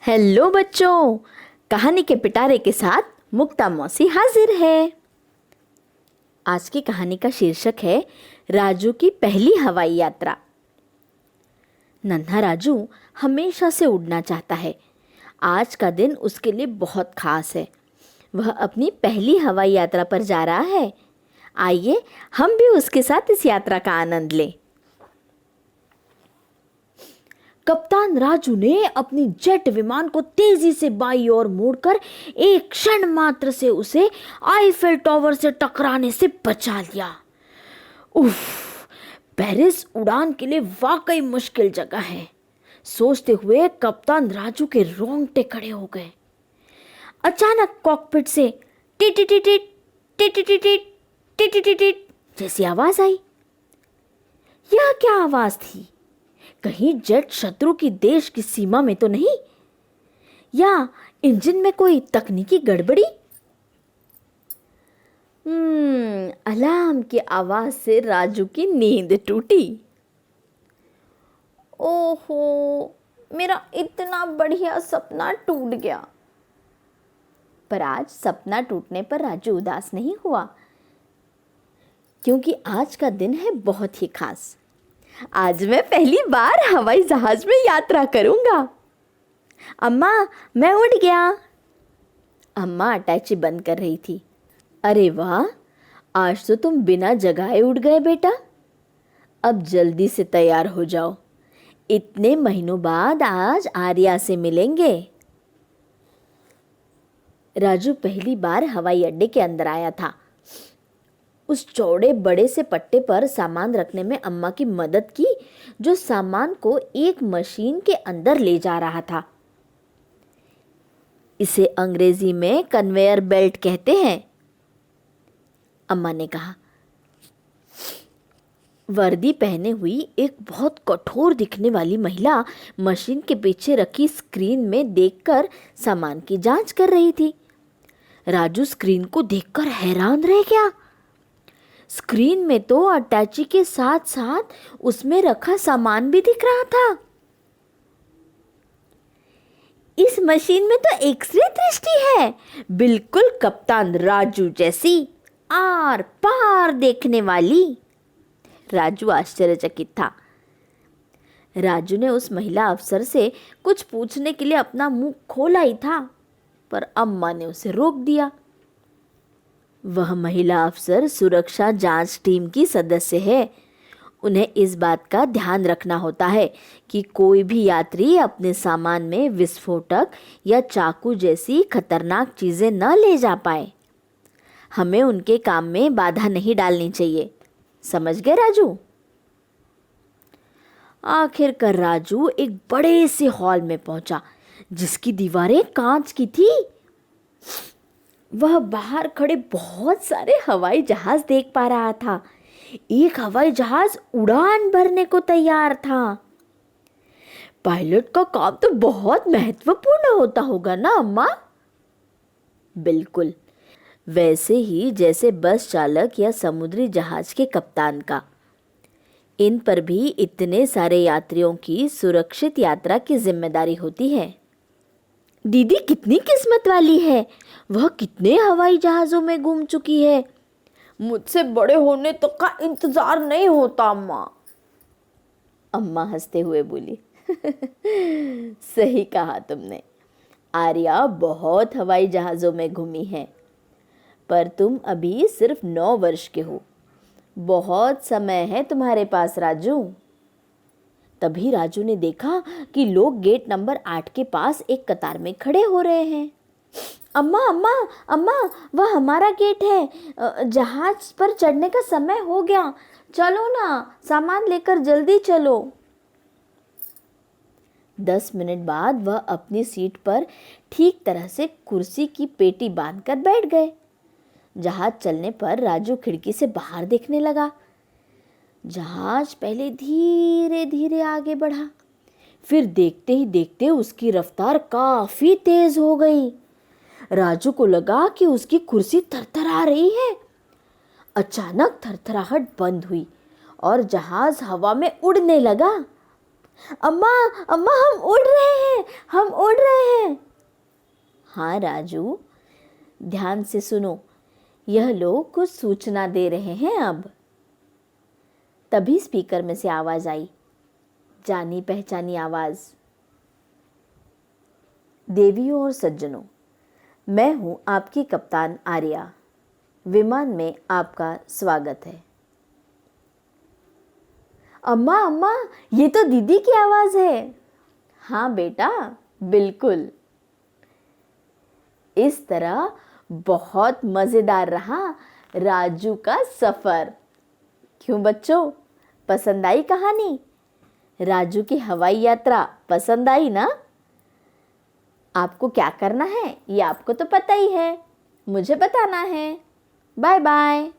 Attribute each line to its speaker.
Speaker 1: Hello बच्चों, कहानी के पिटारे के साथ मुक्ता मौसी हाजिर है। आज की कहानी का शीर्षक है राजू की पहली हवाई यात्रा। नन्हा राजू हमेशा से उड़ना चाहता है। आज का दिन उसके लिए बहुत खास है। वह अपनी पहली हवाई यात्रा पर जा रहा है। आइए हम भी उसके साथ इस यात्रा का आनंद लें। कप्तान राजू ने अपनी जेट विमान को तेजी से बाईं ओर मोड़कर एक क्षण मात्र से उसे आईफेल टावर से टकराने से बचा लिया। उफ, पेरिस उड़ान के लिए वाकई मुश्किल जगह है, सोचते हुए कप्तान राजू के रोंगटे खड़े हो गए। अचानक कॉकपिट से tit tit tit tit tit tit tit tit जैसी आवाज आई। यह क्या आवाज थी? कहीं जेट शत्रु की देश की सीमा में तो नहीं, या इंजन में कोई तकनीकी गड़बड़ी? अलार्म की आवाज से राजू की नींद टूटी। ओहो, मेरा इतना बढ़िया सपना टूट गया। पर आज सपना टूटने पर राजू उदास नहीं हुआ, क्योंकि आज का दिन है बहुत ही खास। आज मैं पहली बार हवाई जहाज में यात्रा करूंगा। अम्मा, मैं उड़ गया। अम्मा अटैची बंद कर रही थी। अरे वाह, आज तो तुम बिना जगाए उड़ गए बेटा। अब जल्दी से तैयार हो जाओ, इतने महीनों बाद आज आर्या से मिलेंगे। राजू पहली बार हवाई अड्डे के अंदर आया था। उस चौड़े बड़े से पट्टे पर सामान रखने में अम्मा की मदद की, जो सामान को एक मशीन के अंदर ले जा रहा था। इसे अंग्रेजी में कन्वेयर बेल्ट कहते हैं, अम्मा ने कहा। वर्दी पहने हुई एक बहुत कठोर दिखने वाली महिला मशीन के पीछे रखी स्क्रीन में देखकर सामान की जांच कर रही थी। राजू स्क्रीन को देखकर हैरान रह गया। स्क्रीन में तो अटैची के साथ साथ उसमें रखा सामान भी दिख रहा था। इस मशीन में तो एक्सरे दृष्टि है, बिल्कुल कप्तान राजू जैसी, आर पार देखने वाली। राजू आश्चर्यचकित था। राजू ने उस महिला अफसर से कुछ पूछने के लिए अपना मुंह खोला ही था, पर अम्मा ने उसे रोक दिया। वह महिला अफसर सुरक्षा जांच टीम की सदस्य है। उन्हें इस बात का ध्यान रखना होता है कि कोई भी यात्री अपने सामान में विस्फोटक या चाकू जैसी खतरनाक चीजें न ले जा पाए। हमें उनके काम में बाधा नहीं डालनी चाहिए, समझ गए राजू? आखिरकार राजू एक बड़े से हॉल में पहुंचा, जिसकी दीवारें कांच की थी। वह बाहर खड़े बहुत सारे हवाई जहाज देख पा रहा था। एक हवाई जहाज उड़ान भरने को तैयार था। पायलट का काम तो बहुत महत्वपूर्ण होता होगा ना अम्मा? बिल्कुल, वैसे ही जैसे बस चालक या समुद्री जहाज के कप्तान का। इन पर भी इतने सारे यात्रियों की सुरक्षित यात्रा की जिम्मेदारी होती है। दीदी कितनी किस्मत वाली है, वह कितने हवाई जहाज़ों में घूम चुकी है। मुझसे बड़े होने तक का इंतजार नहीं होता अम्मा। अम्मा हंसते हुए बोली। सही कहा तुमने। आर्या बहुत हवाई जहाज़ों में घूमी है, पर तुम अभी सिर्फ 9 वर्ष के हो। बहुत समय है तुम्हारे पास राजू। तभी राजू ने देखा कि लोग गेट नंबर 8 के पास एक कतार में खड़े हो रहे हैं। अम्मा अम्मा अम्मा, वह हमारा गेट है। जहाज पर चढ़ने का समय हो गया, चलो ना, सामान लेकर जल्दी चलो। 10 मिनट बाद वह अपनी सीट पर ठीक तरह से कुर्सी की पेटी बांधकर बैठ गए। जहाज चलने पर राजू खिड़की से बाहर देखने लगा। जहाज पहले धीरे धीरे आगे बढ़ा, फिर देखते ही देखते उसकी रफ्तार काफी तेज हो गई। राजू को लगा कि उसकी कुर्सी थरथरा रही है। अचानक थरथराहट बंद हुई और जहाज हवा में उड़ने लगा। अम्मा, अम्मा हम उड़ रहे हैं, हम उड़ रहे हैं। हाँ राजू, ध्यान से सुनो, यह लोग कुछ सूचना दे रहे हैं। अब तभी स्पीकर में से आवाज आई, जानी पहचानी आवाज। देवियों और सज्जनों, मैं हूं आपकी कप्तान आर्या। विमान में आपका स्वागत है। अम्मा, अम्मा, ये तो दीदी की आवाज है। हाँ बेटा, बिल्कुल। इस तरह बहुत मजेदार रहा राजू का सफर। क्यों बच्चों, पसंद आई कहानी? राजू की हवाई यात्रा पसंद आई ना? आपको क्या करना है ये आपको तो पता ही है, मुझे बताना है। Bye bye.